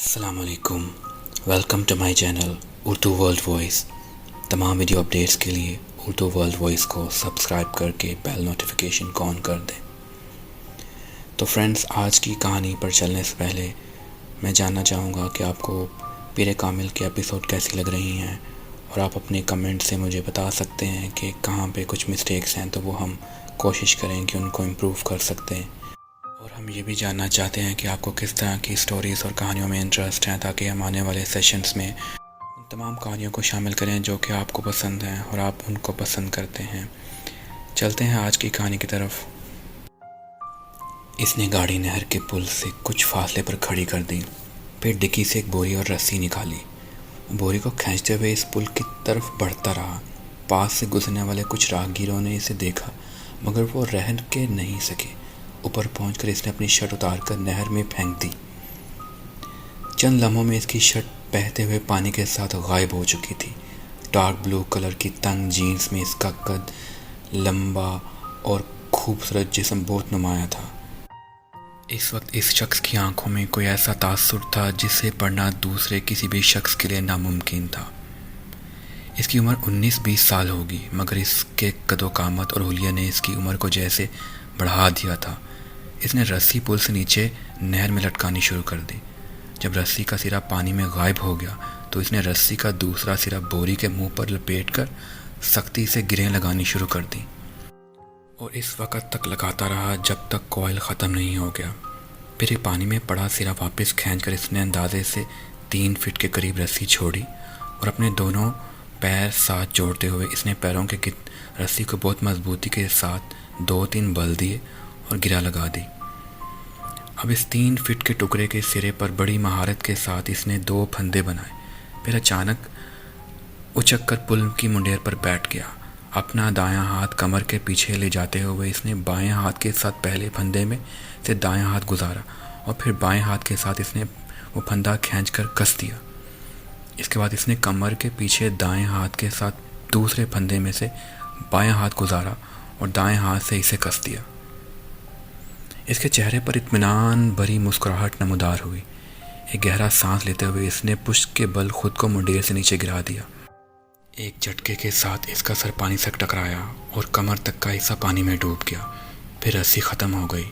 السلام علیکم، welcome to my channel Urdu world voice. تمام ویڈیو اپڈیٹس کے لیے اردو ورلڈ وائس کو سبسکرائب کر کے بیل نوٹیفیکیشن کو آن کر دیں۔ تو فرینڈز، آج کی کہانی پر چلنے سے پہلے میں جاننا چاہوں گا کہ آپ کو پیر کامل کے ایپیسوڈ کیسی لگ رہی ہیں، اور آپ اپنے کمنٹ سے مجھے بتا سکتے ہیں کہ کہاں پہ کچھ مسٹیکس ہیں، تو وہ ہم کوشش کریں کہ ان کو امپروو کر سکتے ہیں۔ اور ہم یہ بھی جاننا چاہتے ہیں کہ آپ کو کس طرح کی سٹوریز اور کہانیوں میں انٹرسٹ ہیں، تاکہ ہم آنے والے سیشنز میں ان تمام کہانیوں کو شامل کریں جو کہ آپ کو پسند ہیں اور آپ ان کو پسند کرتے ہیں۔ چلتے ہیں آج کی کہانی کی طرف۔ اس نے گاڑی نہر کے پل سے کچھ فاصلے پر کھڑی کر دی، پھر ڈکی سے ایک بوری اور رسی نکالی۔ بوری کو کھینچتے ہوئے اس پل کی طرف بڑھتا رہا۔ پاس سے گزرنے والے کچھ راہگیروں نے اسے دیکھا، مگر وہ رہ کے نہیں سکے۔ اوپر پہنچ کر اس نے اپنی شرٹ اتار کر نہر میں پھینک دی۔ چند لمحوں میں اس کی شرٹ بہتے ہوئے پانی کے ساتھ غائب ہو چکی تھی۔ ڈارک بلو کلر کی تنگ جینز میں اس کا قد، لمبا اور خوبصورت جسم بہت نمایاں تھا۔ اس وقت اس شخص کی آنکھوں میں کوئی ایسا تاثر تھا جسے پڑھنا دوسرے کسی بھی شخص کے لیے ناممکن تھا۔ اس کی عمر 19-20 سال ہوگی، مگر اس کے قد و قامت اور حلیے نے اس کی عمر کو جیسے بڑھا دیا تھا۔ اس نے رسی پل سے نیچے نہر میں لٹکانی شروع کر دی۔ جب رسی کا سرا پانی میں غائب ہو گیا تو اس نے رسی کا دوسرا سرا بوری کے منہ پر لپیٹ کر سختی سے گریں لگانی شروع کر دی، اور اس وقت تک لگاتا رہا جب تک کوئل ختم نہیں ہو گیا۔ پھر پانی میں پڑا سرا واپس کھینچ کر اس نے اندازے سے 3 فٹ کے قریب رسی چھوڑی، اور اپنے دونوں پیر ساتھ جوڑتے ہوئے اس نے پیروں کے رسی کو بہت مضبوطی کے ساتھ 2-3 بل دیے اور گرا لگا دی۔ اب اس 3 فٹ کے ٹکڑے کے سرے پر بڑی مہارت کے ساتھ اس نے 2 پھندے بنائے۔ پھر اچانک اچک کر پل کی منڈیر پر بیٹھ گیا۔ اپنا دایاں ہاتھ کمر کے پیچھے لے جاتے ہوئے اس نے بائیں ہاتھ کے ساتھ پہلے پھندے میں سے دایاں ہاتھ گزارا، اور پھر بائیں ہاتھ کے ساتھ اس نے وہ پھندا کھینچ کر کس دیا۔ اس کے بعد اس نے کمر کے پیچھے دائیں ہاتھ کے ساتھ دوسرے پھندے میں سے بائیں ہاتھ گزارا اور دائیں ہاتھ سے اسے کس دیا۔ اس کے چہرے پر اطمینان بھری مسکراہٹ نمودار ہوئی۔ ایک گہرا سانس لیتے ہوئے اس نے پشت کے بل خود کو منڈیر سے نیچے گرا دیا۔ ایک جھٹکے کے ساتھ اس کا سر پانی سے ٹکرایا اور کمر تک کا حصہ پانی میں ڈوب گیا۔ پھر رسی ختم ہو گئی۔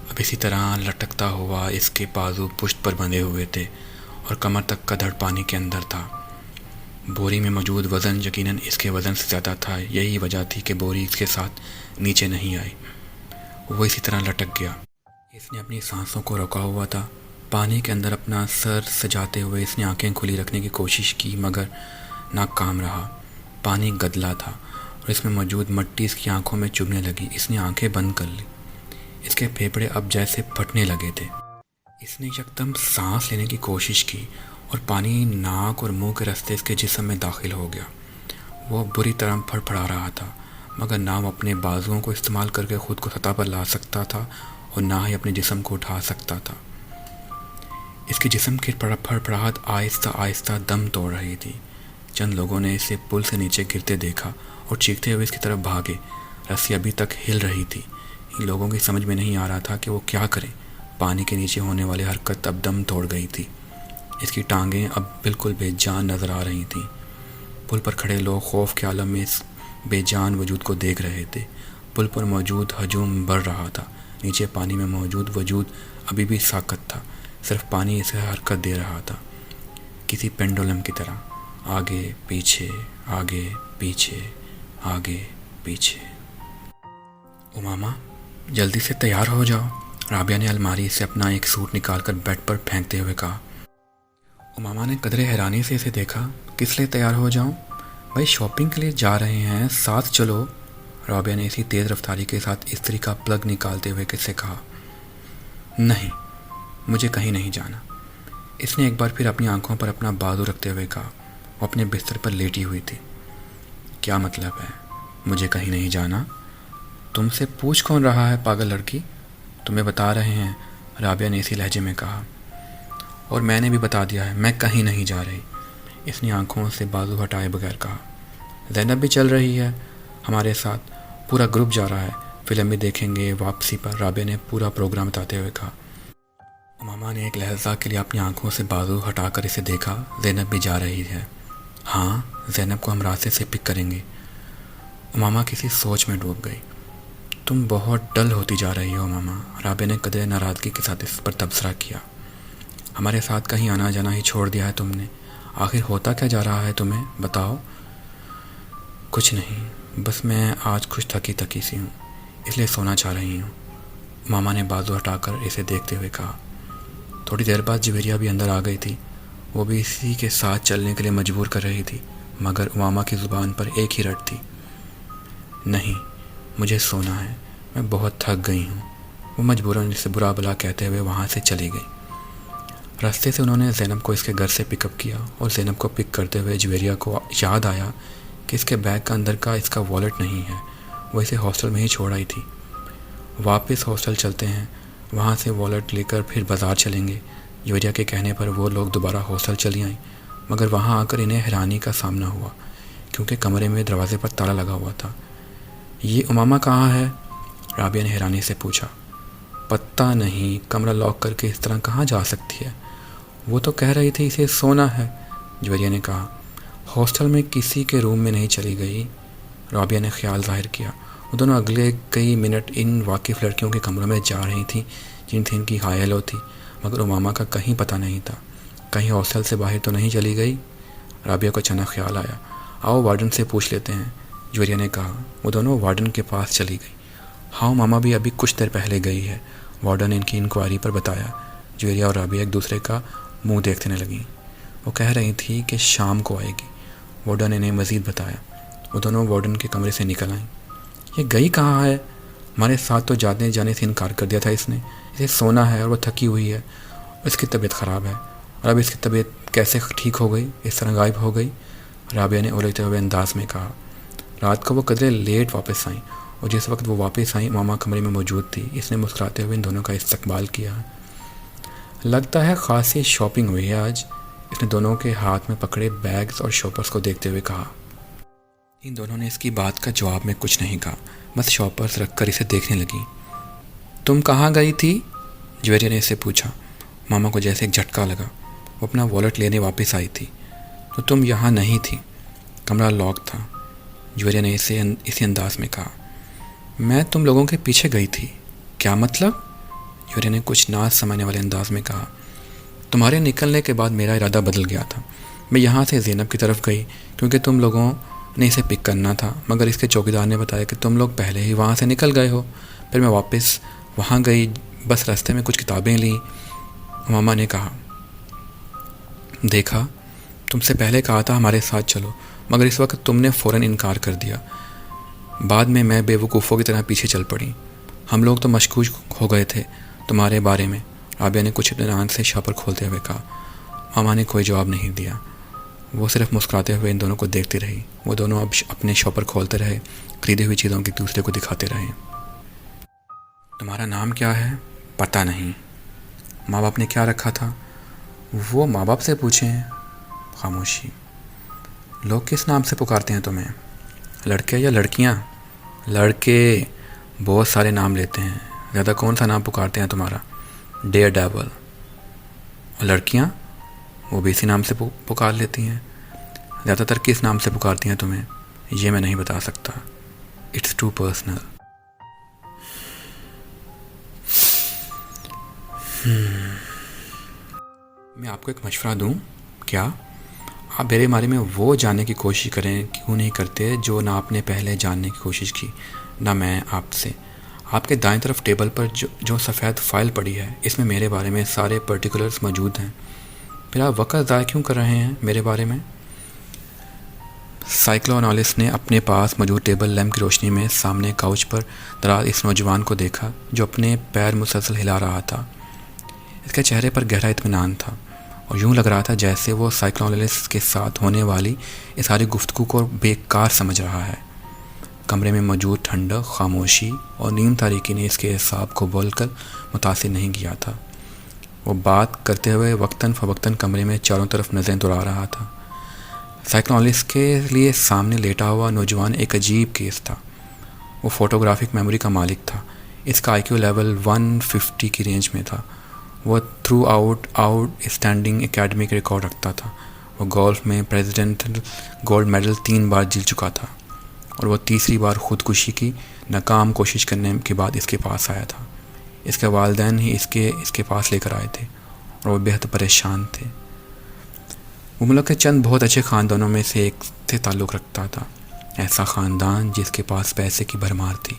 اب اسی طرح لٹکتا ہوا اس کے بازو پشت پر بندھے ہوئے تھے اور کمر تک کا دھڑ پانی کے اندر تھا۔ بوری میں موجود وزن یقیناً اس کے وزن سے زیادہ تھا۔ یہی وجہ تھی کہ بوری اس کے ساتھ نیچے نہیں آئی۔ وہ اسی طرح لٹک گیا۔ اس نے اپنی سانسوں کو روکا ہوا تھا۔ پانی کے اندر اپنا سر سجاتے ہوئے اس نے آنکھیں کھلی رکھنے کی کوشش کی، مگر ناکام رہا۔ پانی گدلا تھا اور اس میں موجود مٹی اس کی آنکھوں میں چبھنے لگی۔ اس نے آنکھیں بند کر لی۔ اس کے پھیپھڑے اب جیسے پھٹنے لگے تھے۔ اس نے یکدم سانس لینے کی کوشش کی اور پانی ناک اور منہ کے راستے اس کے جسم میں داخل ہو گیا۔ وہ بری طرح پھڑپڑا رہا تھا، مگر نہ وہ اپنے بازوؤں کو استعمال کر کے خود کو سطح پر لا سکتا تھا اور نہ ہی اپنے جسم کو اٹھا سکتا تھا۔ اس کے جسم کی پھڑپڑاہٹ آہستہ آہستہ دم توڑ رہی تھی۔ چند لوگوں نے اسے پل سے نیچے گرتے دیکھا اور چیختے ہوئے اس کی طرف بھاگے۔ رسی ابھی تک ہل رہی تھی۔ ان لوگوں کی سمجھ میں نہیں آ رہا تھا کہ وہ کیا کریں۔ پانی کے نیچے ہونے والی حرکت اب دم توڑ گئی تھی۔ اس کی ٹانگیں اب بالکل بے جان نظر آ رہی تھیں۔ پل پر کھڑے لوگ خوف کے عالم میں اس بے جان وجود کو دیکھ رہے تھے۔ پل پر موجود ہجوم بڑھ رہا تھا۔ نیچے پانی میں موجود وجود ابھی بھی ساکت تھا، صرف پانی اسے حرکت دے رہا تھا، کسی پینڈولم کی طرح، آگے پیچھے، آگے پیچھے، آگے پیچھے۔ اماما، جلدی سے تیار ہو جاؤ، رابعہ نے الماری سے اپنا ایک سوٹ نکال کر بیڈ پر پھینکتے ہوئے کہا۔ اماما نے قدرے حیرانی سے اسے دیکھا۔ کس لیے تیار ہو جاؤں؟ بھائی شاپنگ کے لیے جا رہے ہیں، ساتھ چلو، رابعہ نے اسی تیز رفتاری کے ساتھ استری کا پلگ نکالتے ہوئے کس سے کہا۔ نہیں، مجھے کہیں نہیں جانا، اس نے ایک بار پھر اپنی آنکھوں پر اپنا بازو رکھتے ہوئے کہا۔ وہ اپنے بستر پر لیٹی ہوئی تھی۔ کیا مطلب ہے مجھے کہیں نہیں جانا؟ تم سے پوچھ کون رہا ہے پاگل لڑکی؟ تمہیں بتا رہے ہیں، رابعہ نے اسی لہجے میں کہا۔ اور میں نے بھی بتا دیا ہے، میں کہیں نہیں جا رہی، اس نے آنکھوں سے بازو ہٹائے بغیر کہا۔ زینب بھی چل رہی ہے ہمارے ساتھ، پورا گروپ جا رہا ہے، فلم بھی دیکھیں گے واپسی پر، رابعہ نے پورا پروگرام بتاتے ہوئے کہا۔ امامہ نے ایک لہجہ کے لیے اپنی آنکھوں سے بازو ہٹا کر اسے دیکھا۔ زینب بھی جا رہی ہے۔ ہاں، زینب کو ہم راستے سے پک کریں گے۔ امامہ کسی سوچ میں ڈوب گئی۔ تم بہت ڈل ہوتی جا رہی ہو امامہ، رابعہ نے قدرے ناراضگی کے ساتھ اس پر تبصرہ کیا۔ ہمارے ساتھ کہیں آنا جانا ہی چھوڑ دیا ہے تم نے۔ آخر ہوتا کیا جا رہا ہے تمہیں، بتاؤ۔ کچھ نہیں، بس میں آج کچھ تھکی سی ہوں، اس لیے سونا چاہ رہی ہوں، امامہ نے بازو ہٹا کر اسے دیکھتے ہوئے کہا۔ تھوڑی دیر بعد جویریہ بھی اندر آ گئی تھی۔ وہ بھی اسی کے ساتھ چلنے کے لیے مجبور کر رہی تھی، مگر امامہ کی زبان پر ایک ہی رٹ تھی، نہیں، مجھے سونا ہے، میں بہت تھک گئی ہوں۔ وہ مجبوراً اسے برا بھلا کہتے ہوئے وہاں سے چلی گئی۔ راستے سے انہوں نے زینب کو اس کے گھر سے پک اپ کیا، اور زینب کو پک کرتے ہوئے جویریہ کو یاد آیا کہ اس کے بیگ کا اندر کا اس کا والیٹ نہیں ہے، وہ اسے ہاسٹل میں ہی چھوڑ آئی تھی۔ واپس ہاسٹل چلتے ہیں، وہاں سے والیٹ لے کر پھر بازار چلیں گے۔ جویریہ کے کہنے پر وہ لوگ دوبارہ ہاسٹل چلی آئیں، مگر وہاں آ کر انہیں حیرانی کا سامنا ہوا، کیونکہ کمرے میں دروازے پر تالا لگا ہوا تھا۔ یہ امامہ کہاں ہے؟ رابعہ نے حیرانی سے پوچھا۔ پتہ نہیں، کمرہ لاک کر کے اس طرح کہاں جا سکتی ہے؟ وہ تو کہہ رہی تھی اسے سونا ہے، جویریہ نے کہا۔ ہاسٹل میں کسی کے روم میں نہیں چلی گئی، رابعہ نے خیال ظاہر کیا۔ وہ دونوں اگلے کئی منٹ ان واقف لڑکیوں کے کمروں میں جا رہی تھیں جن سے ان کی ہائی ہیلو تھی، مگر امامہ کا کہیں پتہ نہیں تھا۔ کہیں ہاسٹل سے باہر تو نہیں چلی گئی؟ رابعہ کو اچانک خیال آیا، آؤ وارڈن سے پوچھ لیتے ہیں، جویریہ نے کہا۔ وہ دونوں وارڈن کے پاس چلی گئی۔ ہاں، ماما بھی ابھی کچھ دیر پہلے گئی ہے، وارڈن نے ان کی انکوائری پر بتایا۔ جویریہ اور رابعہ ایک دوسرے کا منہ دیکھنے لگیں۔ وہ کہہ رہی تھی کہ شام کو آئے گی، وارڈن نے انہیں مزید بتایا۔ وہ دونوں وارڈن کے کمرے سے نکل آئیں۔ یہ گئی کہاں ہے؟ ہمارے ساتھ تو جانے سے انکار کر دیا تھا اس نے، اسے سونا ہے اور وہ تھکی ہوئی ہے، اور اس کی طبیعت خراب ہے، اور اب اس کی طبیعت کیسے ٹھیک ہو گئی، اس طرح غائب ہو گئی؟ رابعہ نے اولجھتے ہوئے انداز میں کہا۔ رات کو وہ قدرے لیٹ واپس آئیں، اور جس وقت وہ واپس آئیں ماما کمرے میں موجود تھی۔ اس نے مسکراتے ہوئے ان دونوں کا استقبال کیا۔ لگتا ہے خاصی شاپنگ ہوئی ہے آج، اس نے دونوں کے ہاتھ میں پکڑے بیگز اور شاپرز کو دیکھتے ہوئے کہا۔ ان دونوں نے اس کی بات کا جواب میں کچھ نہیں کہا، بس شاپرز رکھ کر اسے دیکھنے لگیں۔ تم کہاں گئی تھی؟ جویریہ نے اس سے پوچھا۔ ماما کو جیسے ایک جھٹکا لگا، وہ اپنا والیٹ لینے واپس آئی تھی۔ تو تم یہاں نہیں تھی، کمرہ لاک تھا، جویریہ نے اسی انداز میں کہا۔ میں تم لوگوں کے پیچھے گئی تھی، کیا مطلب؟ جویریہ نے کچھ نہ سمجھنے والے انداز میں کہا۔ تمہارے نکلنے کے بعد میرا ارادہ بدل گیا تھا، میں یہاں سے زینب کی طرف گئی کیونکہ تم لوگوں نے اسے پک کرنا تھا، مگر اس کے چوکیدار نے بتایا کہ تم لوگ پہلے ہی وہاں سے نکل گئے ہو۔ پھر میں واپس وہاں گئی، بس راستے میں کچھ کتابیں لیں، ماما نے کہا۔ دیکھا، تم سے پہلے کہا تھا ہمارے ساتھ چلو، مگر اس وقت تم نے فوراً انکار کر دیا۔ بعد میں بے وقوفوں کی طرح پیچھے چل پڑی۔ ہم لوگ تو مشکوک ہو گئے تھے تمہارے بارے میں، رابعہ نے کچھ اطمینان سے شاپر کھولتے ہوئے کہا۔ ماما نے کوئی جواب نہیں دیا، وہ صرف مسکراتے ہوئے ان دونوں کو دیکھتی رہی۔ وہ دونوں اب اپنے شاپر کھولتے رہے، خریدی ہوئی چیزوں کی دوسرے کو دکھاتے رہے۔ تمہارا نام کیا ہے؟ پتہ نہیں۔ ماں باپ نے کیا رکھا تھا؟ وہ ماں باپ سے پوچھیں۔ خاموشی۔ لوگ کس نام سے پکارتے ہیں تمہیں؟ لڑکے یا لڑکیاں؟ لڑکے بہت سارے نام لیتے ہیں، زیادہ کون سا نام پکارتے ہیں تمہارا؟ Dear devil. اور لڑکیاں؟ وہ بھی اسی نام سے پکار لیتی ہیں۔ زیادہ تر کس نام سے پکارتی ہیں تمہیں؟ یہ میں نہیں بتا سکتا، اٹس ٹو پرسنل۔ میں آپ کو ایک مشورہ دوں کیا؟ آپ میرے بارے میں وہ جاننے کی کوشش کریں کیوں نہیں کرتے جو نہ آپ نے پہلے جاننے کی کوشش کی، نہ میں آپ سے۔ آپ کے دائیں طرف ٹیبل پر جو سفید فائل پڑی ہے، اس میں میرے بارے میں سارے پرٹیکولرز موجود ہیں۔ پھر آپ وقت ضائع کیوں کر رہے ہیں میرے بارے میں؟ سائیکلوانالسٹ نے اپنے پاس موجود ٹیبل لیمپ کی روشنی میں سامنے کاؤچ پر دراز اس نوجوان کو دیکھا جو اپنے پیر مسلسل ہلا رہا تھا۔ اس کے چہرے پر گہرا اطمینان تھا، اور یوں لگ رہا تھا جیسے وہ سائیکلوانالسٹ کے ساتھ ہونے والی اس ساری گفتگو کو بیکار سمجھ رہا ہے۔ کمرے میں موجود ٹھنڈک، خاموشی اور نیم تاریکی نے اس کے اعصاب کو بول کر متاثر نہیں کیا تھا۔ وہ بات کرتے ہوئے وقتاً فوقتاً کمرے میں چاروں طرف نظریں دوڑا رہا تھا۔ سائیکلوانالسٹ کے لیے سامنے لیٹا ہوا نوجوان ایک عجیب کیس تھا۔ وہ فوٹوگرافک میموری کا مالک تھا۔ اس کا آئی کیو لیول 150 کی رینج میں تھا، وہ through out standing academic record رکھتا تھا. وہ گولف میں پریزیڈنٹل گولڈ میڈل 3 بار جیت چکا تھا اور وہ تیسری بار خودکشی کی ناکام کوشش کرنے کے بعد اس کے پاس آیا تھا. اس کے والدین ہی اس کے پاس لے کر آئے تھے اور وہ بہت پریشان تھے. وہ ملک کے چند بہت اچھے خاندانوں میں سے ایک سے تعلق رکھتا تھا. ایسا خاندان جس کے پاس پیسے کی بھرمار تھی.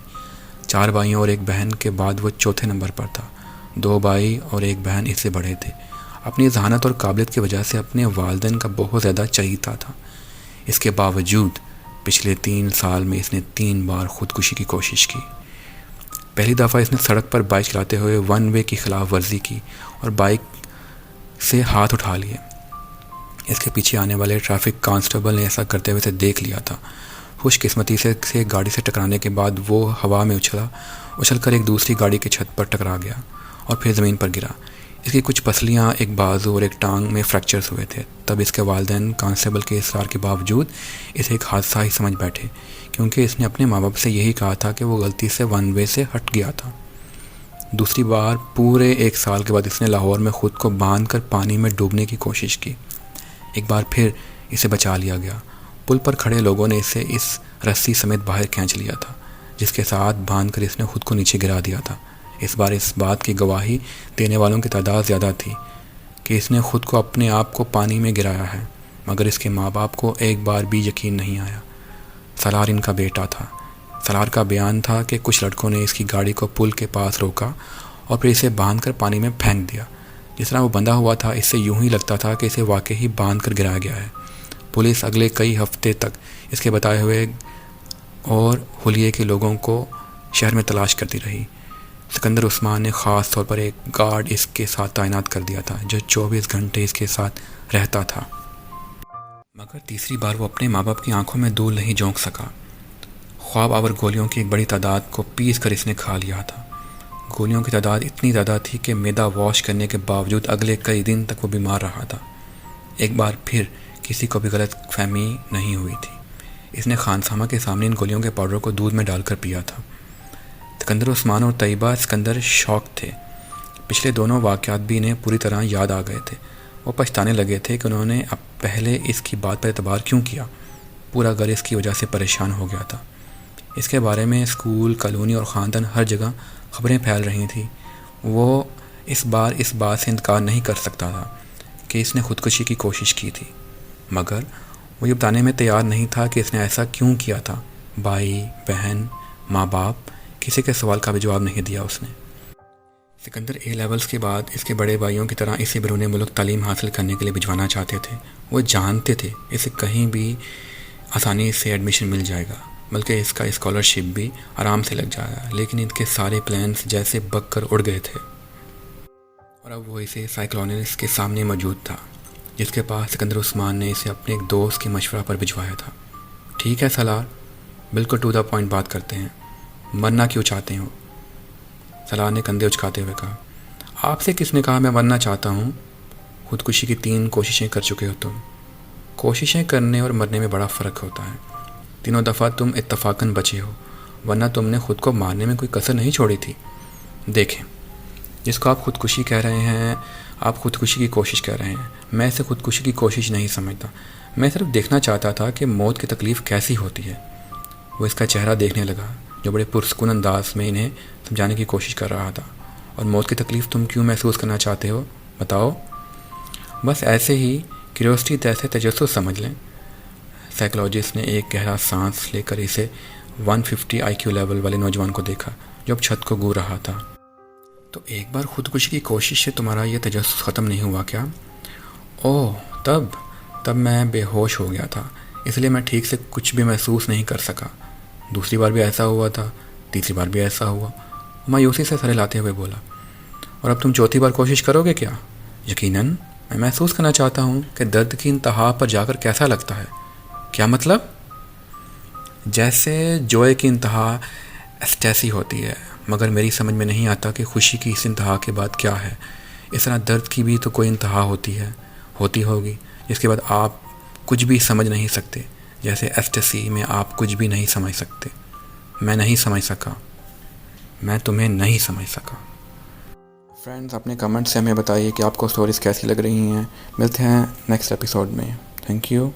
4 بھائیوں اور 1 بہن کے بعد وہ چوتھے نمبر پر تھا. 2 بھائی اور 1 بہن اس سے بڑے تھے. اپنی ذہانت اور قابلیت کی وجہ سے اپنے والدین کا بہت زیادہ چہیتا تھا. اس کے باوجود پچھلے 3 سال میں اس نے 3 بار خودکشی کی کوشش کی. پہلی دفعہ اس نے سڑک پر بائک چلاتے ہوئے 1 وے کی خلاف ورزی کی اور بائک سے ہاتھ اٹھا لیے. اس کے پیچھے آنے والے ٹریفک کانسٹیبل نے ایسا کرتے ہوئے اسے دیکھ لیا تھا. خوش قسمتی سے گاڑی سے ٹکرانے کے بعد وہ ہوا میں اچھل کر ایک دوسری گاڑی کے چھت پر ٹکرا گیا اور پھر زمین پر گرا. اس کی کچھ پسلیاں، ایک بازو اور ایک ٹانگ میں فریکچرز ہوئے تھے. تب اس کے والدین کانسٹیبل کے اصرار کے باوجود اسے ایک حادثہ ہی سمجھ بیٹھے، کیونکہ اس نے اپنے ماں باپ سے یہی کہا تھا کہ وہ غلطی سے 1 وے سے ہٹ گیا تھا. دوسری بار پورے 1 سال کے بعد اس نے لاہور میں خود کو باندھ کر پانی میں ڈوبنے کی کوشش کی. ایک بار پھر اسے بچا لیا گیا. پل پر کھڑے لوگوں نے اسے اس رسی سمیت باہر کھینچ لیا تھا جس کے ساتھ باندھ کر اس نے خود کو نیچے گرا دیا تھا. اس بار اس بات کی گواہی دینے والوں کی تعداد زیادہ تھی کہ اس نے خود کو اپنے آپ کو پانی میں گرایا ہے، مگر اس کے ماں باپ کو ایک بار بھی یقین نہیں آیا. سالار ان کا بیٹا تھا. سالار کا بیان تھا کہ کچھ لڑکوں نے اس کی گاڑی کو پل کے پاس روکا اور پھر اسے باندھ کر پانی میں پھینک دیا. جس طرح وہ بندھا ہوا تھا اس سے یوں ہی لگتا تھا کہ اسے واقعی باندھ کر گرایا گیا ہے. پولیس اگلے کئی ہفتے تک اس کے بتائے ہوئے اور حلیے کے لوگوں کو شہر میں تلاش کرتی رہی. سکندر عثمان نے خاص طور پر ایک گارڈ اس کے ساتھ تعینات کر دیا تھا جو 24 گھنٹے اس کے ساتھ رہتا تھا. مگر تیسری بار وہ اپنے ماں باپ کی آنکھوں میں دھول نہیں جھونک سکا. خواب آور گولیوں کی ایک بڑی تعداد کو پیس کر اس نے کھا لیا تھا. گولیوں کی تعداد اتنی زیادہ تھی کہ معدہ واش کرنے کے باوجود اگلے کئی دن تک وہ بیمار رہا تھا. ایک بار پھر کسی کو بھی غلط فہمی نہیں ہوئی تھی. اس نے خانسامہ کے سامنے ان گولیوں کے پاؤڈر کو دودھ میں ڈال کر پیا تھا. سکندر عثمان اور طیبہ سکندر شوق تھے. پچھلے دونوں واقعات بھی انہیں پوری طرح یاد آ گئے تھے. وہ پچھتانے لگے تھے کہ انہوں نے اب پہلے اس کی بات پر اعتبار کیوں کیا. پورا گھر اس کی وجہ سے پریشان ہو گیا تھا. اس کے بارے میں اسکول، کالونی اور خاندان ہر جگہ خبریں پھیل رہی تھیں. وہ اس بات سے انکار نہیں کر سکتا تھا کہ اس نے خودکشی کی کوشش کی تھی، مگر وہ یہ بتانے میں تیار نہیں تھا کہ اس نے ایسا کیوں کیا تھا. بھائی، بہن، ماں باپ، کسی کے سوال کا بھی جواب نہیں دیا اس نے. سکندر اے لیولز کے بعد اس کے بڑے بھائیوں کی طرح اسے بیرون ملک تعلیم حاصل کرنے کے لیے بھجوانا چاہتے تھے. وہ جانتے تھے اسے کہیں بھی آسانی سے ایڈمیشن مل جائے گا، بلکہ اس کا اسکالرشپ بھی آرام سے لگ جائے گا. لیکن ان کے سارے پلانس جیسے بگ کر اڑ گئے تھے. اور اب وہ اسے سائیکلونسٹ کے سامنے موجود تھا جس کے پاس سکندر عثمان نے اسے اپنے ایک دوست کے مشورہ پر بھجوایا تھا. ٹھیک ہے سالار، بالکل ٹو دا پوائنٹ بات کرتے ہیں. مرنا کیوں چاہتے ہو؟ سالار نے کندھے اچکاتے ہوئے کہا. آپ سے کس نے کہا میں مرنا چاہتا ہوں؟ خودکشی کی 3 کوششیں کر چکے ہو تم. کوششیں کرنے اور مرنے میں بڑا فرق ہوتا ہے. تینوں دفعہ تم اتفاقاً بچے ہو، ورنہ تم نے خود کو مارنے میں کوئی کسر نہیں چھوڑی تھی. دیکھیں، جس کو آپ خودکشی کہہ رہے ہیں، آپ خودکشی کی کوشش کر رہے ہیں. میں اسے خودکشی کی کوشش نہیں سمجھتا. میں صرف دیکھنا چاہتا تھا کہ موت کی تکلیف کیسی ہوتی ہے. وہ اس کا چہرہ دیکھنے لگا جو بڑے پرسکون انداز میں انہیں سمجھانے کی کوشش کر رہا تھا. اور موت کی تکلیف تم کیوں محسوس کرنا چاہتے ہو؟ بتاؤ. بس ایسے ہی، کیوریوسٹی جیسے تجسس سمجھ لیں. سائیکلوجسٹ نے ایک گہرا سانس لے کر اسے 150 IQ لیول والے نوجوان کو دیکھا جو اب چھت کو گور رہا تھا. تو ایک بار خودکشی کی کوشش سے تمہارا یہ تجسس ختم نہیں ہوا کیا؟ اوہ، تب میں بے ہوش ہو گیا تھا، اس لیے میں ٹھیک سے کچھ بھی محسوس نہیں کر سکا. دوسری بار بھی ایسا ہوا تھا، تیسری بار بھی ایسا ہوا. مایوسی سے سر ہلاتے ہوئے بولا. اور اب تم چوتھی بار کوشش کرو گے کیا؟ یقیناً. میں محسوس کرنا چاہتا ہوں کہ درد کی انتہا پر جا کر کیسا لگتا ہے. کیا مطلب؟ جیسے جوئے کی انتہا ایکسٹیسی ہوتی ہے، مگر میری سمجھ میں نہیں آتا کہ خوشی کی اس انتہا کے بعد کیا ہے. اس طرح درد کی بھی تو کوئی انتہا ہوتی ہوگی جس کے بعد آپ کچھ بھی سمجھ نہیں سکتے. جیسے ایکسٹیسی میں آپ کچھ بھی نہیں سمجھ سکتے. میں نہیں سمجھ سکا. میں تمہیں نہیں سمجھ سکا. فرینڈز اپنے کمنٹ سے ہمیں بتائیے کہ آپ کو سٹوریز کیسی لگ رہی ہیں. ملتے ہیں نیکسٹ ایپیسوڈ میں. Thank you.